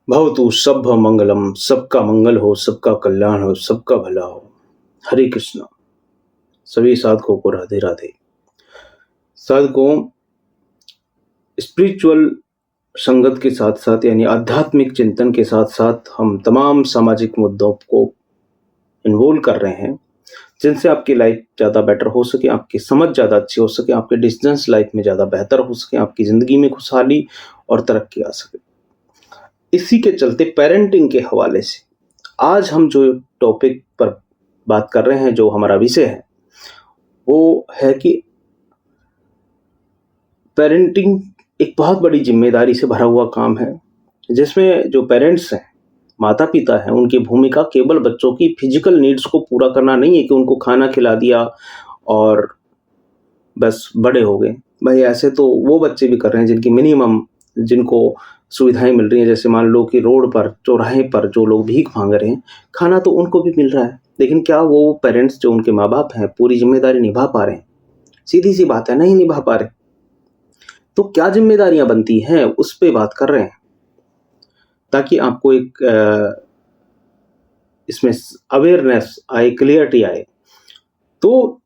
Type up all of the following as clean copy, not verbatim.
भवतु सभ मंगलम, सबका मंगल हो, सबका कल्याण हो, सबका भला हो। हरे कृष्णा। सभी साधकों को राधे राधे। साधकों, स्पिरिचुअल संगत के साथ साथ यानी आध्यात्मिक चिंतन के साथ साथ हम तमाम सामाजिक मुद्दों को इन्वॉल्व कर रहे हैं, जिनसे आपकी लाइफ ज़्यादा बेटर हो सके, आपकी समझ ज़्यादा अच्छी हो सके, आपके डिसीजंस लाइफ में ज़्यादा बेहतर हो सके, आपकी ज़िंदगी में खुशहाली और तरक्की आ सके। इसी के चलते पेरेंटिंग के हवाले से आज हम जो टॉपिक पर बात कर रहे हैं, जो हमारा विषय है, वो है कि पेरेंटिंग एक बहुत बड़ी जिम्मेदारी से भरा हुआ काम है, जिसमें जो पेरेंट्स हैं, माता पिता हैं, उनकी भूमिका केवल बच्चों की फिजिकल नीड्स को पूरा करना नहीं है कि उनको खाना खिला दिया और बस बड़े हो गए। भाई ऐसे तो वो बच्चे भी कर रहे हैं जिनकी मिनिमम जिनको सुविधाएं मिल रही हैं, जैसे मान लो कि रोड पर चौराहे पर जो लोग भीख मांग रहे हैं, खाना तो उनको भी मिल रहा है, लेकिन क्या वो पेरेंट्स जो उनके माँ बाप हैं पूरी जिम्मेदारी निभा पा रहे हैं? सीधी सी बात है, नहीं निभा पा रहे। तो क्या जिम्मेदारियां बनती हैं उस पे बात कर रहे हैं, ताकि आपको एक इसमें अवेयरनेस आए, क्लियरिटी आए। तो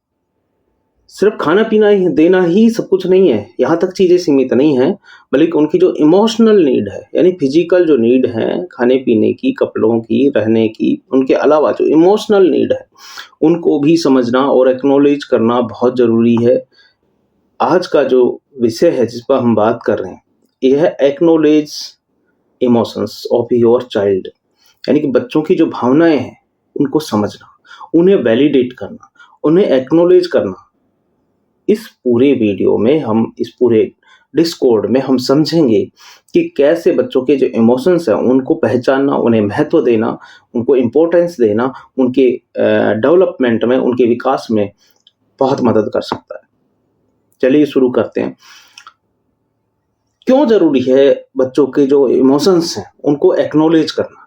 सिर्फ खाना पीना ही देना ही सब कुछ नहीं है, यहाँ तक चीज़ें सीमित नहीं हैं, बल्कि उनकी जो इमोशनल नीड है, यानी फिजिकल जो नीड है, खाने पीने की, कपड़ों की, रहने की, उनके अलावा जो इमोशनल नीड है, उनको भी समझना और एक्नॉलेज करना बहुत ज़रूरी है। आज का जो विषय है जिस पर हम बात कर रहे हैं, यह है acknowledge emotions of your child, यानी कि बच्चों की जो भावनाएं हैं उनको समझना, उन्हें वैलिडेट करना, उन्हें एक्नॉलेज करना। इस पूरे वीडियो में हम, इस पूरे डिस्कॉर्ड में हम समझेंगे कि कैसे बच्चों के जो इमोशंस हैं उनको पहचानना, उन्हें महत्व देना, उनको इम्पोर्टेंस देना, उनके डेवलपमेंट में, उनके विकास में बहुत मदद कर सकता है। चलिए शुरू करते हैं। क्यों जरूरी है बच्चों के जो इमोशंस हैं उनको एक्नॉलेज करना?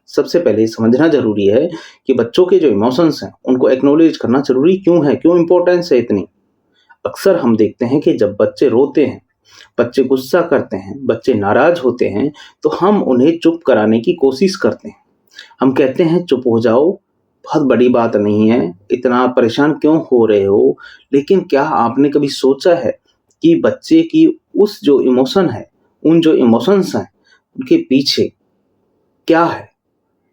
सबसे पहले समझना जरूरी है कि बच्चों के जो इमोशंस हैं उनको एक्नॉलेज करना जरूरी क्यों है, क्यों इंपॉर्टेंस है इतनी। अक्सर हम देखते हैं कि जब बच्चे रोते हैं, बच्चे गुस्सा करते हैं, बच्चे नाराज होते हैं, तो हम उन्हें चुप कराने की कोशिश करते हैं। हम कहते हैं चुप हो जाओ, बहुत बड़ी बात नहीं है, इतना परेशान क्यों हो रहे हो। लेकिन क्या आपने कभी सोचा है कि बच्चे की उस जो इमोशन है, उन जो इमोशंस हैं, उनके पीछे क्या है?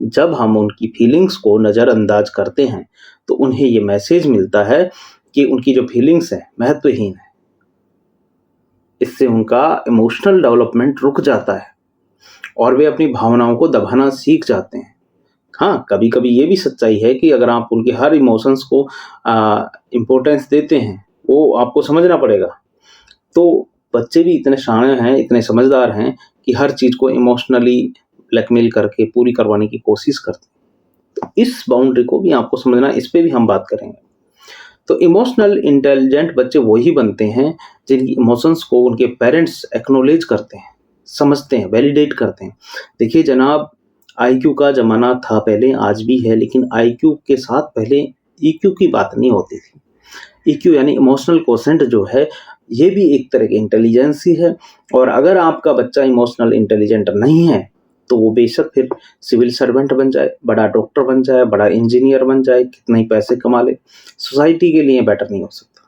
जब हम उनकी फीलिंग्स को नज़रअंदाज करते हैं, तो उन्हें ये मैसेज मिलता है कि उनकी जो फीलिंग्स हैं महत्वहीन है। इससे उनका इमोशनल डेवलपमेंट रुक जाता है और वे अपनी भावनाओं को दबाना सीख जाते हैं। हाँ, कभी-कभी ये भी सच्चाई है कि अगर आप उनके हर इमोशंस को इम्पोर्टेंस देते हैं, वो आपको समझना पड़ेगा। तो बच्चे भी इतने शाणे हैं, इतने समझदार हैं कि हर चीज़ को इमोशनली ब्लैकमेल करके पूरी करवाने की कोशिश करते हैं। तो इस बाउंड्री को भी आपको समझना, इस पे भी हम बात करेंगे। तो इमोशनल इंटेलिजेंट बच्चे वही बनते हैं जिनकी इमोशंस को उनके पेरेंट्स एक्नॉलेज करते हैं, समझते हैं, वैलिडेट करते हैं। देखिए जनाब, आईक्यू का ज़माना था पहले, आज भी है, लेकिन आईक्यू के साथ पहले ईक्यू की बात नहीं होती थी। ईक्यू यानी इमोशनल कोशेंट जो है, ये भी एक तरह की इंटेलिजेंस ही है। और अगर आपका बच्चा इमोशनल इंटेलिजेंट नहीं है, तो वो बेशक फिर सिविल सर्वेंट बन जाए, बड़ा डॉक्टर बन जाए, बड़ा इंजीनियर बन जाए, कितने ही पैसे कमा ले, सोसाइटी के लिए बेटर नहीं हो सकता।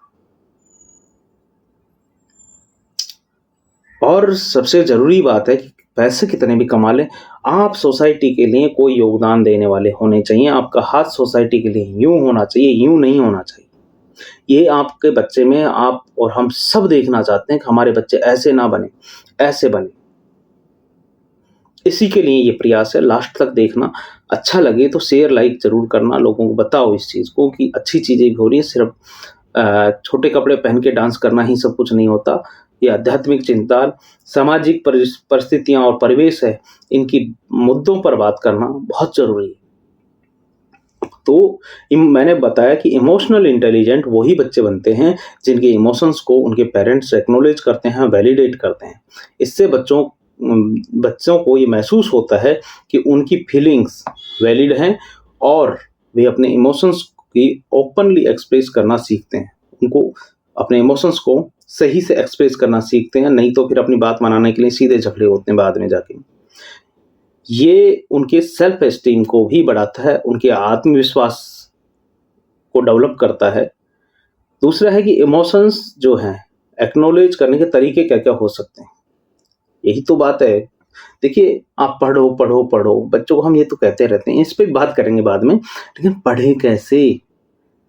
और सबसे ज़रूरी बात है कि पैसे कितने भी कमा लें, आप सोसाइटी के लिए कोई योगदान देने वाले होने चाहिए। आपका हाथ सोसाइटी के लिए यूँ होना चाहिए, यूँ नहीं होना चाहिए। ये आपके बच्चे में आप और हम सब देखना चाहते हैं कि हमारे बच्चे ऐसे ना बने, ऐसे बने। इसी के लिए ये प्रयास है। लास्ट तक देखना। अच्छा लगे तो शेयर लाइक ज़रूर करना, लोगों को बताओ इस चीज़ को कि अच्छी चीज़ें भी हो रही हैं। सिर्फ छोटे कपड़े पहन के डांस करना ही सब कुछ नहीं होता। ये आध्यात्मिक चिंता, सामाजिक परिस्थितियाँ और परिवेश है, इनकी मुद्दों पर बात करना बहुत ज़रूरी है। तो मैंने बताया कि इमोशनल इंटेलिजेंट वही बच्चे बनते हैं जिनके इमोशंस को उनके पेरेंट्स एक्नॉलेज करते हैं, वैलिडेट करते हैं। इससे बच्चों को ये महसूस होता है कि उनकी फीलिंग्स वैलिड हैं और वे अपने इमोशंस की ओपनली एक्सप्रेस करना सीखते हैं। उनको अपने इमोशंस को सही से एक्सप्रेस करना सीखते हैं, नहीं तो फिर अपनी बात मनाने के लिए सीधे झगड़े होते हैं बाद में जाके। ये उनके सेल्फ एस्टीम को भी बढ़ाता है, उनके आत्मविश्वास को डेवलप करता है। दूसरा है कि इमोशंस जो हैं, एक्नॉलेज करने के तरीके क्या-क्या हो सकते हैं। यही तो बात है। देखिए, आप पढ़ो, पढ़ो, पढ़ो, बच्चों को हम ये तो कहते रहते हैं, इस पे बात करेंगे बाद में, लेकिन पढ़े कैसे?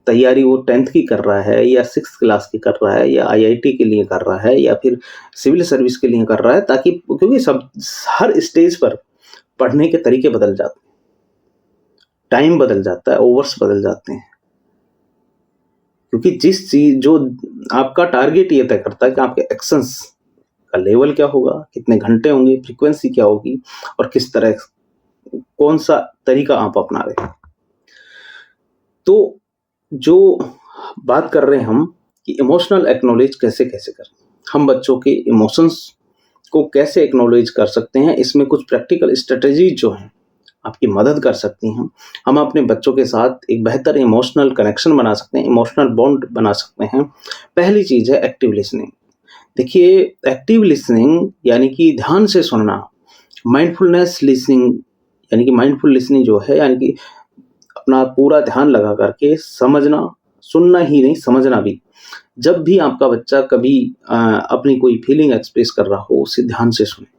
तैयारी वो 10th की कर रहा है या 6th क्लास की कर रहा है या आईआईटी के लिए कर रहा है या फिर सिविल सर्विस के लिए कर रहा है, ताकि क्योंकि सब हर स्टेज पर पढ़ने के तरीके बदल जाते हैं, टाइम बदल जाता है, ओवर्स बदल जाते हैं। क्योंकि जिस चीज़ जो आपका टारगेट ये तय करता है कि आपके एक्शंस का लेवल क्या होगा, कितने घंटे होंगे, फ्रीक्वेंसी क्या होगी और किस तरह कौन-सा तरीका आप अपना रहे हैं। तो जो बात कर रहे हैं हम कि इमोशनल एक्नॉलेज कैसे-कैसे करें। हम बच्चों के इमोशंस को कैसे एक्नॉलेज कर सकते हैं, इसमें कुछ प्रैक्टिकल स्ट्रैटेजी जो हैं, आपकी मदद कर सकती हैं। हम अपने बच्चों के साथ एक बेहतर इमोशनल कनेक्शन बना सकते हैं, इमोशनल बॉन्ड बना सकते हैं। पहली चीज़ है एक्टिव लिसनिंग। देखिए, एक्टिव लिसनिंग यानी कि ध्यान से सुनना, माइंडफुलनेस लिसनिंग यानी कि माइंडफुल लिसनिंग जो है, यानी कि अपना पूरा ध्यान लगा करके समझना, सुनना ही नहीं समझना भी। जब भी आपका बच्चा कभी अपनी कोई फीलिंग एक्सप्रेस कर रहा हो, उसे ध्यान से सुनें।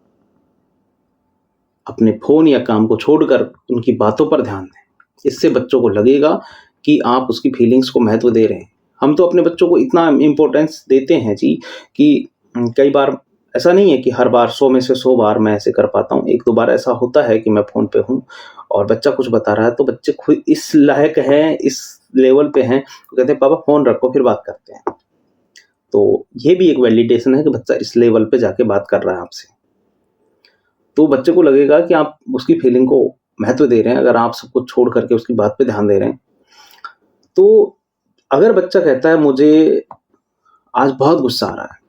अपने फ़ोन या काम को छोड़कर उनकी बातों पर ध्यान दें। इससे बच्चों को लगेगा कि आप उसकी फीलिंग्स को महत्व दे रहे हैं। हम तो अपने बच्चों को इतना इम्पोर्टेंस देते हैं जी कि कई बार ऐसा नहीं है कि हर बार 100 में से 100 बार मैं ऐसे कर पाता हूँ। 1-2 बार ऐसा होता है कि मैं फ़ोन पे हूँ और बच्चा कुछ बता रहा है, तो बच्चे खुद इस लायक हैं, इस लेवल पे हैं, तो कहते हैं पापा फ़ोन रखो फिर बात करते हैं। तो ये भी एक वैलिडेशन है कि बच्चा इस लेवल पे जाके बात कर रहा है आपसे। तो बच्चे को लगेगा कि आप उसकी फीलिंग को महत्व दे रहे हैं, अगर आप सब कुछ छोड़ करके उसकी बात पे ध्यान दे रहे हैं। तो अगर बच्चा कहता है मुझे आज बहुत गुस्सा आ रहा है,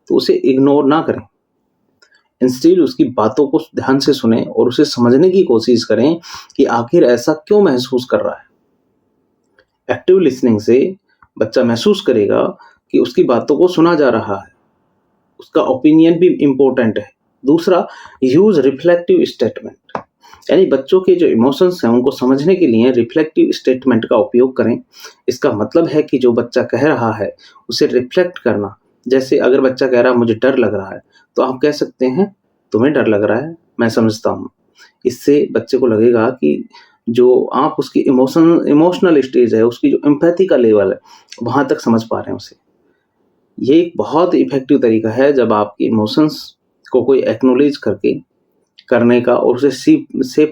तो उसे इग्नोर ना करें। इंस्टेड उसकी बातों को ध्यान से सुनें और उसे समझने की कोशिश करें कि आखिर ऐसा क्यों महसूस कर रहा है। एक्टिव लिसनिंग से बच्चा महसूस करेगा कि उसकी बातों को सुना जा रहा है, उसका ओपिनियन भी इम्पोर्टेंट है। दूसरा, यूज़ रिफ्लेक्टिव स्टेटमेंट, यानी बच्चों के जो इमोशंस हैं उनको समझने के लिए रिफ्लेक्टिव स्टेटमेंट का उपयोग करें। इसका मतलब है कि जो बच्चा कह रहा है उसे रिफ्लेक्ट करना। जैसे अगर बच्चा कह रहा है मुझे डर लग रहा है, तो आप कह सकते हैं तुम्हें डर लग रहा है, मैं समझता हूँ। इससे बच्चे को लगेगा कि जो आप उसकी इमोशनल स्टेज है, उसकी जो एम्पैथी का लेवल है, वहाँ तक समझ पा रहे हैं उसे। ये एक बहुत इफ़ेक्टिव तरीका है जब आपके इमोशंस को कोई एक्नॉलेज करके करने का और उसे से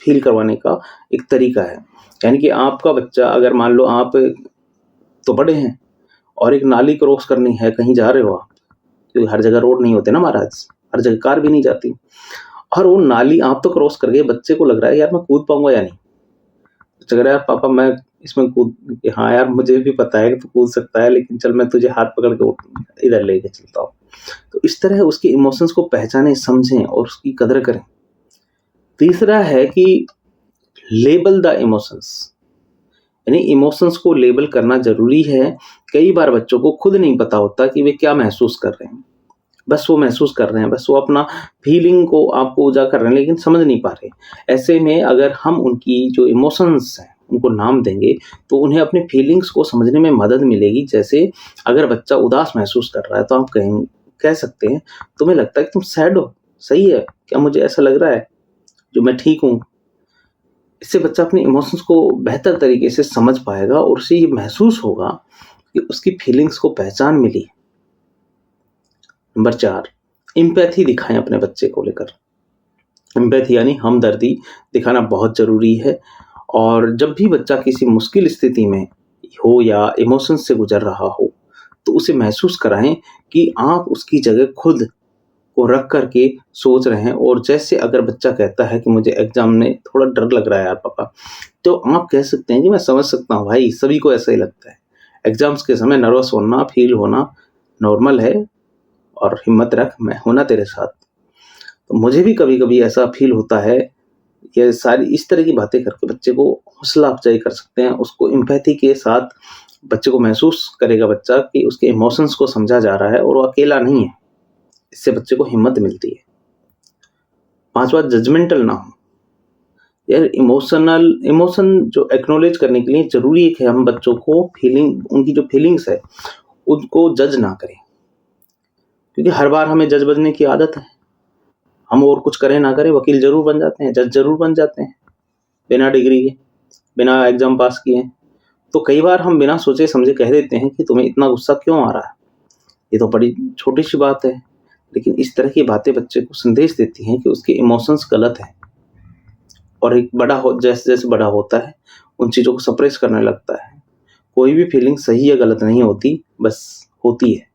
फ़ील करवाने का एक तरीका है। यानी कि आपका बच्चा, अगर मान लो आप तो बड़े हैं और एक नाली क्रॉस करनी है, कहीं जा रहे हो आप, क्योंकि हर जगह रोड नहीं होते ना महाराज, हर जगह कार भी नहीं जाती, और वो नाली आप तो क्रॉस कर गए, बच्चे को लग रहा है यार मैं कूद पाऊँगा या नहीं? बच्चा कह रहा है यार पापा मैं इसमें कूद, हाँ यार मुझे भी पता है कि तू कूद सकता है, लेकिन चल मैं तुझे हाथ पकड़ के इधर लेके चलता हूँ। तो इस तरह उसके इमोशंस को पहचानें, समझें और उसकी कदर करें। तीसरा है कि लेबल द इमोशंस, यानी इमोशंस को लेबल करना ज़रूरी है। कई बार बच्चों को खुद नहीं पता होता कि वे क्या महसूस कर रहे हैं। बस वो महसूस कर रहे हैं, बस वो अपना फीलिंग को आपको उजागर कर रहे हैं, लेकिन समझ नहीं पा रहे। ऐसे में अगर हम उनकी जो इमोशंस हैं, उनको नाम देंगे, तो उन्हें अपनी फीलिंग्स को समझने में मदद मिलेगी। जैसे अगर बच्चा उदास महसूस कर रहा है, तो आप कह सकते हैं, "तुम्हें लगता है कि तुम सैड हो? सही है। क्या मुझे ऐसा लग रहा है, जो मैं ठीक हूँ?" इससे बच्चा अपने इमोशंस को बेहतर तरीके से समझ पाएगा और उसे ये महसूस होगा कि उसकी फीलिंग्स को पहचान मिली। नंबर 4, एम्पैथी दिखाएँ अपने बच्चे को लेकर। एम्पैथी यानी हमदर्दी दिखाना बहुत ज़रूरी है, और जब भी बच्चा किसी मुश्किल स्थिति में हो या इमोशंस से गुज़र रहा हो, तो उसे महसूस कराएँ कि आप उसकी जगह खुद को रख कर के सोच रहे हैं। और जैसे अगर बच्चा कहता है कि मुझे एग्ज़ाम में थोड़ा डर लग रहा है यार पापा, तो आप कह सकते हैं कि मैं समझ सकता हूँ भाई, सभी को ऐसा ही लगता है। एग्ज़ाम्स के समय नर्वस होना, फ़ील होना नॉर्मल है, और हिम्मत रख, मैं हूँ ना तेरे साथ। तो मुझे भी कभी-कभी ऐसा फ़ील होता है। ये सारी इस तरह की बातें करके बच्चे को हौसला अफ़ज़ाई कर सकते हैं। उसको एम्पैथी के साथ बच्चे को महसूस करेगा बच्चा कि उसके इमोशंस को समझा जा रहा है और वो अकेला नहीं है। इससे बच्चे को हिम्मत मिलती है। खास बात जजमेंटल ना हो। यार इमोशन जो एक्नॉलेज करने के लिए ज़रूरी है कि हम बच्चों को उनकी जो फीलिंग्स है, उनको जज ना करें। क्योंकि हर बार हमें जज बनने की आदत है। हम और कुछ करें ना करें, वकील ज़रूर बन जाते हैं, जज ज़रूर बन जाते हैं, बिना डिग्री के, बिना एग्ज़ाम पास किए। तो कई बार हम बिना सोचे समझे कह देते हैं कि तुम्हें इतना गुस्सा क्यों आ रहा है? ये तो बड़ी छोटी-सी बात है। लेकिन इस तरह की बातें बच्चे को संदेश देती हैं कि उसके इमोशंस गलत हैं। और एक बड़ा हो जैसे-जैसे बड़ा होता है, उन चीज़ों को सप्रेस करने लगता है। कोई भी फीलिंग सही या गलत नहीं होती, बस होती है।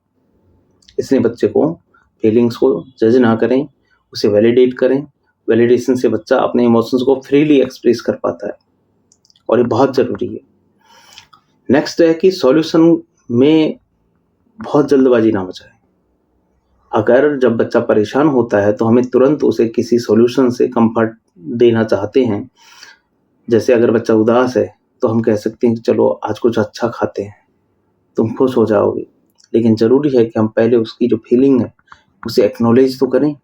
इसलिए बच्चे को फीलिंग्स को जज ना करें, उसे वैलिडेट करें। वैलिडेशन से बच्चा अपने इमोशंस को फ्रीली एक्सप्रेस कर पाता है और ये बहुत ज़रूरी है। नेक्स्ट है कि सॉल्यूशन में बहुत जल्दबाजी ना मचाएँ। अगर जब बच्चा परेशान होता है तो हमें तुरंत उसे किसी सॉल्यूशन से कम्फर्ट देना चाहते हैं। जैसे अगर बच्चा उदास है तो हम कह सकते हैं कि चलो आज कुछ अच्छा खाते हैं, तुम खुश हो जाओगे। लेकिन ज़रूरी है कि हम पहले उसकी जो फीलिंग है उसे एक्नॉलेज तो करें,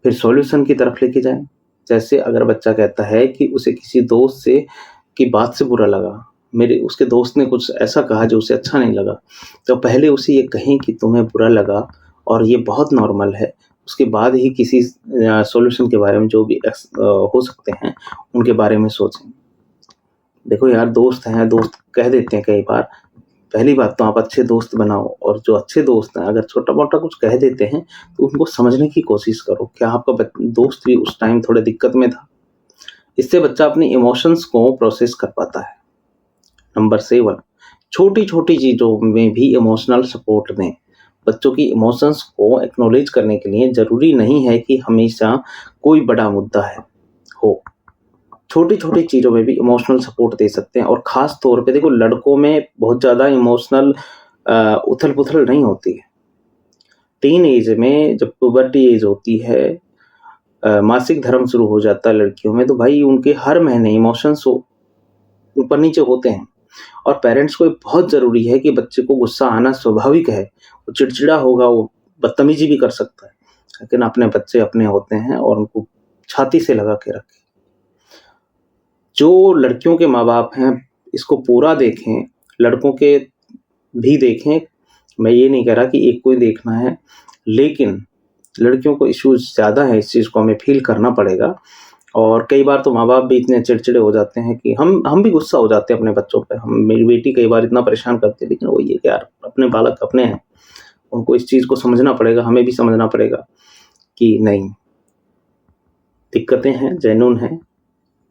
फिर सॉल्यूशन की तरफ लेके जाएँ। जैसे अगर बच्चा कहता है कि उसे किसी दोस्त की बात से बुरा लगा, उसके दोस्त ने कुछ ऐसा कहा जो उसे अच्छा नहीं लगा, तो पहले उसे ये कहें कि तुम्हें बुरा लगा और ये बहुत नॉर्मल है। उसके बाद ही किसी सॉल्यूशन के बारे में जो भी हो सकते हैं, उनके बारे में सोचें। देखो यार, दोस्त हैं, दोस्त कह देते हैं कई बार। पहली बात तो आप अच्छे दोस्त बनाओ, और जो अच्छे दोस्त हैं अगर छोटा-मोटा कुछ कह देते हैं तो उनको समझने की कोशिश करो। क्या आपका दोस्त भी उस टाइम थोड़े दिक्कत में था? इससे बच्चा अपने इमोशंस को प्रोसेस कर पाता है। नंबर 7, छोटी-छोटी चीज़ों में भी इमोशनल सपोर्ट दें। बच्चों की इमोशंस को एक्नॉलेज करने के लिए ज़रूरी नहीं है कि हमेशा कोई बड़ा मुद्दा हो। छोटी-छोटी चीज़ों में भी इमोशनल सपोर्ट दे सकते हैं, और ख़ास तौर पे देखो, लड़कों में बहुत ज़्यादा इमोशनल उथल-पुथल नहीं होती है। टीन एज में जब प्यूबर्टी एज होती है, मासिक धर्म शुरू हो जाता है लड़कियों में, तो भाई उनके हर महीने इमोशंस ऊपर-नीचे होते हैं। और पेरेंट्स को ये बहुत ज़रूरी है कि बच्चे को गुस्सा आना स्वाभाविक है। वो चिड़चिड़ा होगा, वो बदतमीज़ी भी कर सकता है, लेकिन अपने बच्चे अपने होते हैं और उनको छाती से लगा के रखें। जो लड़कियों के माँ-बाप हैं, इसको पूरा देखें, लड़कों के भी देखें। मैं ये नहीं कह रहा कि एक को ही देखना है, लेकिन लड़कियों को इश्यूज़ ज़्यादा है, इस चीज़ को हमें फ़ील करना पड़ेगा। और कई बार तो माँ-बाप भी इतने चिड़चिड़े हो जाते हैं कि हम भी गुस्सा हो जाते हैं अपने बच्चों पे। मेरी बेटी कई बार इतना परेशान करती है, लेकिन वही है कि यार, अपने बालक अपने हैं, उनको इस चीज़ को समझना पड़ेगा, हमें भी समझना पड़ेगा कि नहीं, दिक्कतें हैं, जेन्युइन हैं,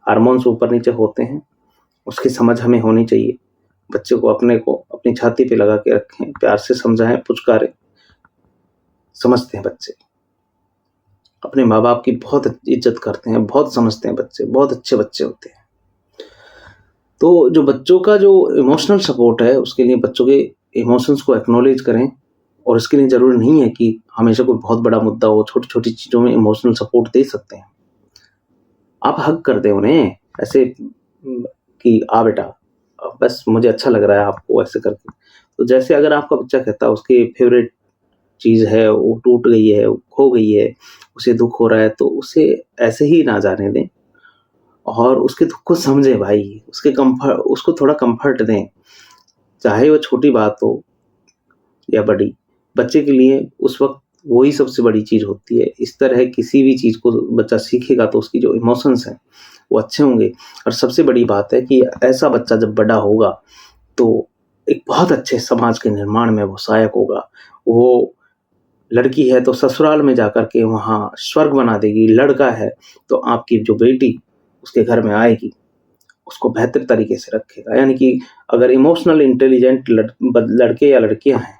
हार्मोन्स ऊपर-नीचे होते हैं, उसकी समझ हमें होनी चाहिए। बच्चे को अपनी छाती पे लगा के रखें, प्यार से समझाएँ, पुचकारें। समझते हैं बच्चे, अपने माँ-बाप की बहुत इज़्ज़त करते हैं, बहुत समझते हैं बच्चे, बहुत अच्छे बच्चे होते हैं। तो जो बच्चों का जो इमोशनल सपोर्ट है, उसके लिए बच्चों के इमोशंस को एक्नॉलेज करें, और इसके लिए ज़रूरी नहीं है कि हमेशा कोई बहुत बड़ा मुद्दा हो, छोटी-छोटी चीज़ों में इमोशनल सपोर्ट दे सकते हैं। आप हग कर दें उन्हें, ऐसे कि बेटा, बस मुझे अच्छा लग रहा है आपको ऐसे करके। तो जैसे अगर आपका बच्चा कहता है उसकी फ़ेवरेट चीज़ है, वो टूट गई है, वो खो गई है, उसे दुःख हो रहा है, तो उसे ऐसे ही ना जाने दें, और उसके दुःख को समझें भाई, उसको थोड़ा कम्फ़र्ट दें। चाहे वो छोटी बात हो या बड़ी, बच्चे के लिए उस वक़्त वही सबसे बड़ी चीज़ होती है। इस तरह किसी भी चीज़ को बच्चा सीखेगा तो उसकी जो इमोशंस हैं, वो अच्छे होंगे। और सबसे बड़ी बात है कि ऐसा बच्चा जब बड़ा होगा, तो एक बहुत अच्छे समाज के निर्माण में वो सहायक होगा। वो लड़की है तो ससुराल में जाकर के वहाँ स्वर्ग बना देगी, लड़का है तो आपकी जो बेटी उसके घर में आएगी, उसको बेहतर तरीके से रखेगा। यानी कि अगर इमोशनल इंटेलिजेंट लड़के या लड़कियाँ हैं,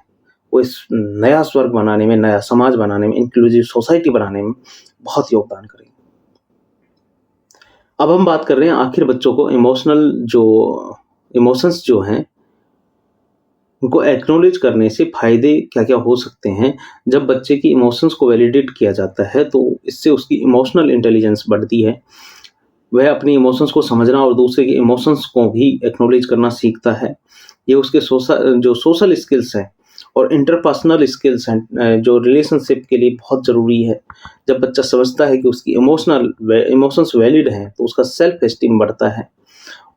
वो इस नया स्वर्ग बनाने में, नया समाज बनाने में, इंक्लूसिव सोसाइटी बनाने में बहुत योगदान करेंगे। अब हम बात कर रहे हैं आखिर बच्चों को इमोशंस जो हैं, उनको एक्नॉलेज करने से फ़ायदे क्या-क्या हो सकते हैं। जब बच्चे की इमोशंस को वैलिडेट किया जाता है, तो इससे उसकी इमोशनल इंटेलिजेंस बढ़ती है। वह अपनी इमोशंस को समझना और दूसरे के इमोशंस को भी एक्नॉलेज करना सीखता है। ये उसके जो सोशल स्किल्स हैं, और इंटरपर्सनल स्किल्स हैं जो रिलेशनशिप के लिए बहुत ज़रूरी है। जब बच्चा समझता है कि उसकी इमोशंस वैलिड हैं, तो उसका सेल्फ एस्टीम बढ़ता है।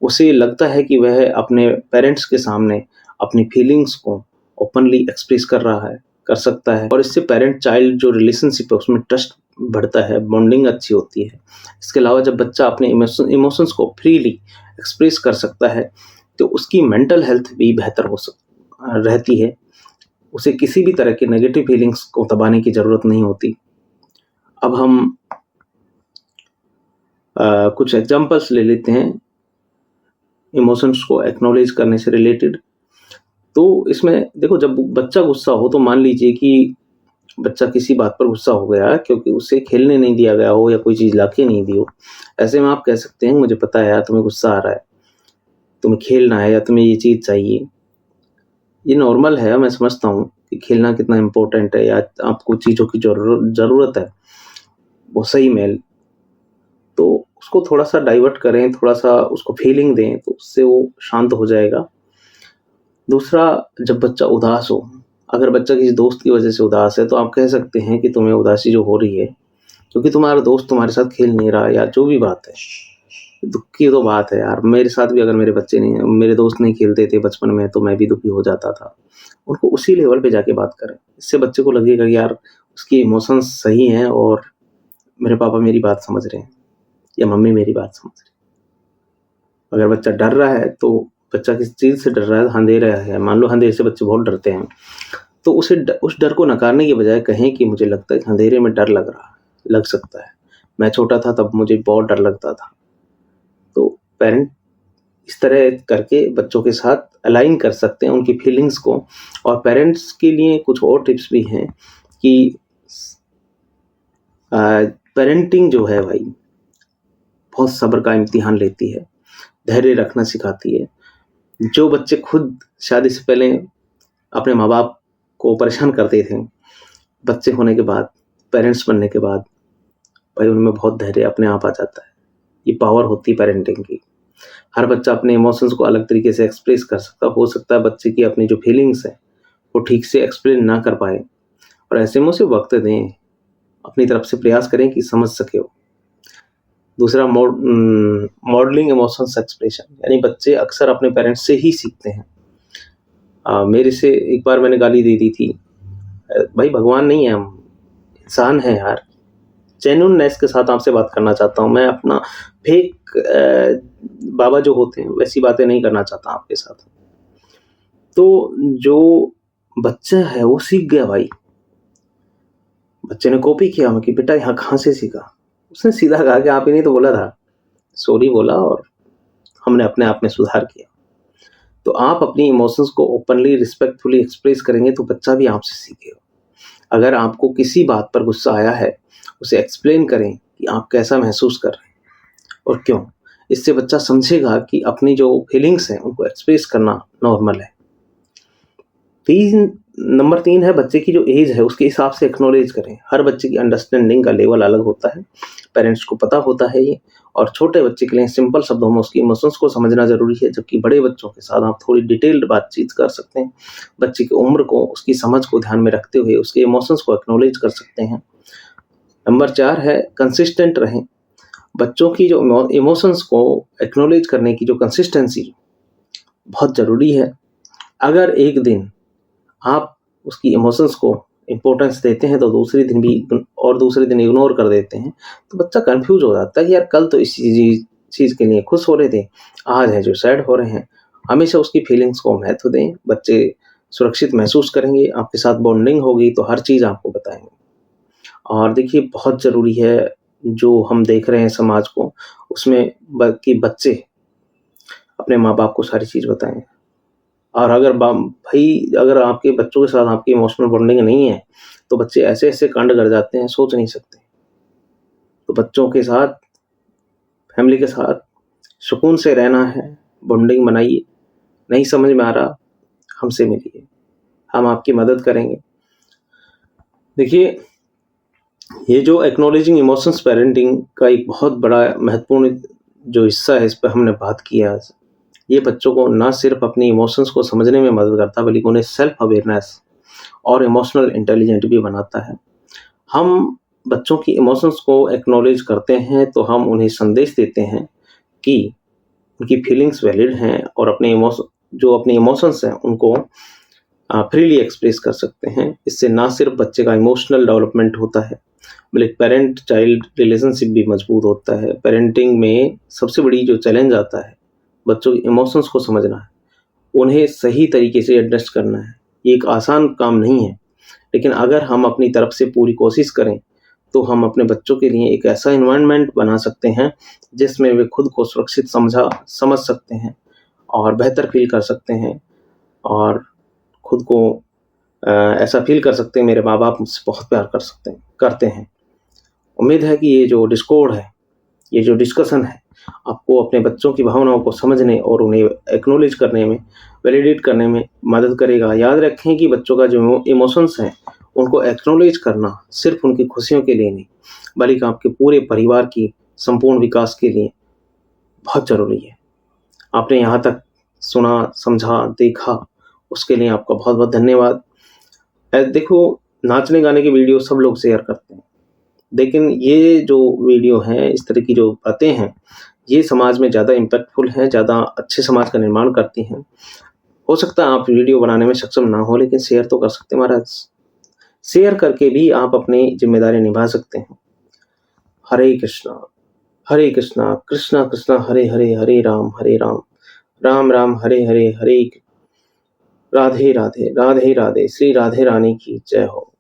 उसे लगता है कि वह अपने पेरेंट्स के सामने अपनी फीलिंग्स को ओपनली एक्सप्रेस कर सकता है, और इससे पेरेंट चाइल्ड जो रिलेशनशिप है उसमें ट्रस्ट बढ़ता है, बॉन्डिंग अच्छी होती है। इसके अलावा जब बच्चा अपने इमोशंस को फ्रीली एक्सप्रेस कर सकता है, तो उसकी मेंटल हेल्थ भी बेहतर रहती है। उसे किसी भी तरह की नेगेटिव फीलिंग्स को दबाने की ज़रूरत नहीं होती। अब हम कुछ एग्जांपल्स ले लेते हैं इमोशंस को एक्नॉलेज करने से रिलेटेड। तो इसमें देखो, जब बच्चा गुस्सा हो, तो मान लीजिए कि बच्चा किसी बात पर गुस्सा हो गया क्योंकि उसे खेलने नहीं दिया गया हो या कोई चीज़ लाके नहीं दी हो। ऐसे में आप कह सकते हैं, मुझे पता है यार तुम्हें गुस्सा आ रहा है, तुम्हें खेलना है या तुम्हें ये चीज़ चाहिए। ये नॉर्मल है, मैं समझता हूँ कि खेलना कितना इम्पोर्टेंट है या आपको चीज़ों की ज़रूरत है, वो सही में। तो उसको थोड़ा-सा डाइवर्ट करें, थोड़ा-सा उसको फीलिंग दें, तो उससे वो शांत हो जाएगा। दूसरा, जब बच्चा उदास हो, अगर बच्चा किसी दोस्त की वजह से उदास है, तो आप कह सकते हैं कि तुम्हें उदासी जो हो रही है, क्योंकि तुम्हारा दोस्त तुम्हारे साथ खेल नहीं रहा, या जो भी बात है, दुःख की तो बात है यार। मेरे साथ भी अगर मेरे दोस्त नहीं खेलते थे बचपन में, तो मैं भी दुखी हो जाता था। उनको उसी लेवल पे जाके बात करें। इससे बच्चे को लगेगा कि यार उसकी इमोशंस सही हैं और मेरे पापा मेरी बात समझ रहे हैं या मम्मी मेरी बात समझ रही है। अगर बच्चा डर रहा है, तो बच्चा किस चीज़ से डर रहा है? अंधेरा है, मान लो अंधेरे से बच्चे बहुत डरते हैं, तो उस डर को नकारने के बजाय कहें कि मुझे लगता है कि अंधेरे में डर लग सकता है। मैं छोटा था तब मुझे बहुत डर लगता था। तो पेरेंट इस तरह करके बच्चों के साथ अलाइन कर सकते हैं उनकी फीलिंग्स को। और पेरेंट्स के लिए कुछ और टिप्स भी हैं कि पेरेंटिंग जो है भाई, बहुत सब्र का इम्तिहान लेती है, धैर्य रखना सिखाती है। जो बच्चे खुद शादी से पहले अपने माँ-बाप को परेशान करते थे, बच्चे होने के बाद, पेरेंट्स बनने के बाद, भाई उनमें बहुत धैर्य अपने आप आ जाता है। ये पावर होती है पेरेंटिंग की। हर बच्चा अपने इमोशंस को अलग तरीके से एक्सप्रेस कर सकता है। हो सकता है बच्चे की अपनी जो फीलिंग्स हैं, वो ठीक से एक्सप्लेन ना कर पाए, और ऐसे में उसे वक़्त दें, अपनी तरफ से प्रयास करें कि समझ सके वो। दूसरा, मॉडलिंग इमोशंस एक्सप्रेशन, यानी बच्चे अक्सर अपने पेरेंट्स से ही सीखते हैं। मेरे से एक बार मैंने गाली दे दी थी। भाई भगवान नहीं है हम, इंसान हैं यार। जेन्युइननेस के साथ आपसे बात करना चाहता हूँ। मैं अपना फेक बाबा जो होते हैं वैसी बातें नहीं करना चाहता आपके साथ। तो जो बच्चा है वो सीख गया भाई। बच्चे ने कॉपी किया कि बेटा यहाँ कहाँ से सीखा? उसने सीधा कहा कि आप ही ने तो बोला था। सॉरी बोला और हमने अपने आप में सुधार किया। तो आप अपनी इमोशंस को ओपनली रिस्पेक्टफुली एक्सप्रेस करेंगे तो बच्चा भी आपसे सीखेगा। अगर आपको किसी बात पर गुस्सा आया है, उसे एक्सप्लेन करें कि आप कैसा महसूस कर रहे हैं और क्यों। इससे बच्चा समझेगा कि अपनी जो फीलिंग्स हैं उनको एक्सप्रेस करना नॉर्मल है। नंबर 3 है, बच्चे की जो एज है उसके हिसाब से एक्नॉलेज करें। हर बच्चे की अंडरस्टैंडिंग का लेवल अलग होता है, पेरेंट्स को पता होता है ये। और छोटे बच्चे के लिए सिंपल शब्दों में उसकी इमोशंस को समझना ज़रूरी है, जबकि बड़े बच्चों के साथ आप थोड़ी डिटेल्ड बातचीत कर सकते हैं। बच्चे की उम्र को, उसकी समझ को ध्यान में रखते हुए उसके इमोशंस को एक्नॉलेज कर सकते हैं। नंबर 4 है, कंसिस्टेंट रहें। बच्चों की जो इमोशंस को एक्नॉलेज करने की जो कंसिस्टेंसी बहुत ज़रूरी है। अगर एक दिन आप उसकी इमोशंस को इम्पोर्टेंस देते हैं, तो दूसरे दिन इग्नोर कर देते हैं, तो बच्चा कन्फ्यूज़ हो जाता है कि यार कल तो इस चीज़ के लिए खुश हो रहे थे, आज है जो सैड हो रहे हैं। हमेशा उसकी फीलिंग्स को महत्व दें। बच्चे सुरक्षित महसूस करेंगे, आपके साथ बॉन्डिंग होगी तो हर चीज़ आपको बताएँगे। और देखिए, बहुत ज़रूरी है, जो हम देख रहे हैं समाज को, उसमें कि बच्चे अपने माँ-बाप को सारी चीज़ बताएँ। और अगर आपके बच्चों के साथ आपकी इमोशनल बॉन्डिंग नहीं है, तो बच्चे ऐसे-ऐसे कांड कर जाते हैं, सोच नहीं सकते। तो बच्चों के साथ, फैमिली के साथ सुकून से रहना है, बॉन्डिंग बनाइए। नहीं समझ में आ रहा, हमसे मिलिए, हम आपकी मदद करेंगे। देखिए, ये जो एक्नॉलेजिंग इमोशंस पेरेंटिंग का एक बहुत बड़ा महत्वपूर्ण जो हिस्सा है, इस पे हमने बात की आज। ये बच्चों को ना सिर्फ़ अपनी इमोशंस को समझने में मदद करता है, बल्कि उन्हें सेल्फ अवेयरनेस और इमोशनल इंटेलिजेंट भी बनाता है। हम बच्चों की इमोशंस को एक्नॉलेज करते हैं तो हम उन्हें संदेश देते हैं कि उनकी फीलिंग्स वैलिड हैं और अपने इमोशंस हैं उनको फ्रीली एक्सप्रेस कर सकते हैं। इससे ना सिर्फ बच्चे का इमोशनल डेवलपमेंट होता है बल्कि पेरेंट चाइल्ड रिलेशनशिप भी मजबूत होता है। पेरेंटिंग में सबसे बड़ी जो चैलेंज आता है बच्चों के इमोशंस को समझना है, उन्हें सही तरीके से एडजस्ट करना है। ये एक आसान काम नहीं है, लेकिन अगर हम अपनी तरफ से पूरी कोशिश करें तो हम अपने बच्चों के लिए एक ऐसा एनवायरनमेंट बना सकते हैं जिसमें वे खुद को सुरक्षित समझ सकते हैं और बेहतर फील कर सकते हैं और खुद को ऐसा फील कर सकते हैं मेरे माँ बाप मुझसे बहुत प्यार करते हैं। उम्मीद है कि ये जो डिस्कॉर्ड है, ये जो डिस्कशन है, आपको अपने बच्चों की भावनाओं को समझने और उन्हें एक्नॉलेज करने में, वैलिडेट करने में मदद करेगा। याद रखें कि बच्चों का जो इमोशंस हैं, उनको एक्नॉलेज करना सिर्फ उनकी खुशियों के लिए नहीं, बल्कि आपके पूरे परिवार की संपूर्ण विकास के लिए बहुत ज़रूरी है। आपने यहाँ तक सुना, समझा, देखा, उसके लिए आपका बहुत-बहुत धन्यवाद। देखो, नाचने गाने की वीडियो सब लोग शेयर करते हैं, लेकिन ये जो वीडियो हैं, इस तरह की जो बातें हैं, ये समाज में ज़्यादा इम्पैक्टफुल हैं, ज़्यादा अच्छे समाज का निर्माण करती हैं। हो सकता है आप वीडियो बनाने में सक्षम ना हो, लेकिन शेयर तो कर सकते हैं महाराज। शेयर करके भी आप अपनी ज़िम्मेदारी निभा सकते हैं। हरे कृष्णा, कृष्णा कृष्णा हरे हरे, हरे राम, राम राम हरे हरे, हरे राधे राधे, राधे राधे। श्री राधे रानी की जय हो।